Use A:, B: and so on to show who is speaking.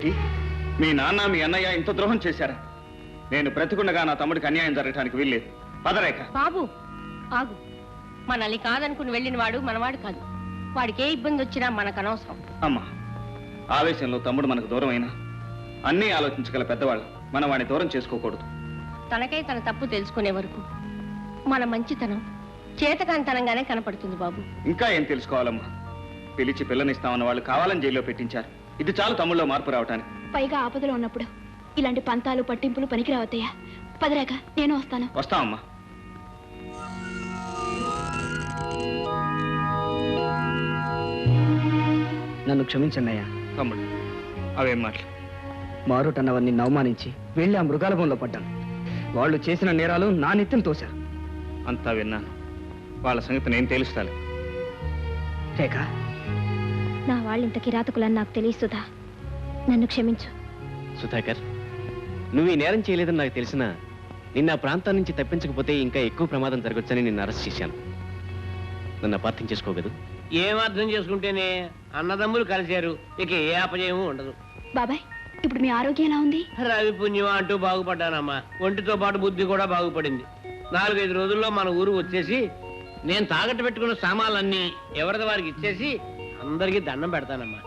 A: మీ నాన్న మీ అన్నయ్య ఇంత ద్రోహం చేశారా? నేను బ్రతికుండగా నా తమ్ముడికి అన్యాయం జరగటానికి వీల్లేదు. పదరేఖ.
B: బాబు ఆగు. మనల్ని కాదనుకుని వెళ్ళిన వాడు మనవాడు కాదు. వాడికి ఏ ఇబ్బంది వచ్చినా మనకు అనవసరం.
A: అమ్మా, ఆవేశంలో తమ్ముడు మనకు దూరం అయినా అన్నీ ఆలోచించగల పెద్దవాళ్ళు మనం వాడిని దూరం చేసుకోకూడదు.
B: తనకై తన తప్పు తెలుసుకునే వరకు మన మంచితనం చేతకాంతనంగానే కనపడుతుంది బాబు.
A: ఇంకా ఏం తెలుసుకోవాలమ్మా? పిలిచి పిల్లనిస్తామన్న వాళ్ళు కావాలని జైల్లో పెట్టించారు. ఇది చాలు తమ్ముళ్ళలో మార్పు రావటానికి.
C: పైగా ఆపదలో ఉన్నప్పుడు ఇలాంటి పంతాలు పట్టింపులు పనికిరావద్దయ్యా. పదరాక నేను వస్తాను.
A: వస్తామమ్మా.
D: నన్ను క్షమించండి అయ్యా.
A: తమ్ముడు, అవేం మాటలు?
D: మారుటన్నవన్నీ అవమానించి వెళ్ళి ఆ మృగాల బొమ్మలో పడ్డాను. వాళ్ళు చేసిన నేరాలు నా నెత్తిన తోశారు.
A: అంతా విన్నాను. వాళ్ళ సంగతి నేను తెలుస్తాను.
D: రేఖ,
C: నా వాళ్ళింత కిరాతకులని నాకు తెలియదు సుధా. నన్ను క్షమించు.
E: సుధాకర్, నువ్వు ఈ నేరం చేయలేదని నాకు తెలిసినా నిన్న ఆ ప్రాంతం నుంచి తప్పించకపోతే ఇంకా ఎక్కువ ప్రమాదం జరగొచ్చని నిన్ను అరెస్ట్ చేశాను. నన్ను అపార్థం చేసుకోగదు.
F: ఏం అర్థం చేసుకుంటేనే అన్నదమ్ములు కలిశారు, ఇక ఏ అపజయము ఉండదు.
C: బాబాయ్, ఇప్పుడు మీ ఆరోగ్యం ఎలా ఉంది?
F: రవి పుణ్యమా అంటూ బాగుపడ్డానమ్మా. ఒంటితో పాటు బుద్ధి కూడా బాగుపడింది. 4-5 రోజుల్లో మన ఊరు వచ్చేసి నేను తాకట్టు పెట్టుకున్న సామాన్లన్నీ ఎవరిది వారికి ఇచ్చేసి అందరికీ దండం పెడతానమ్మా.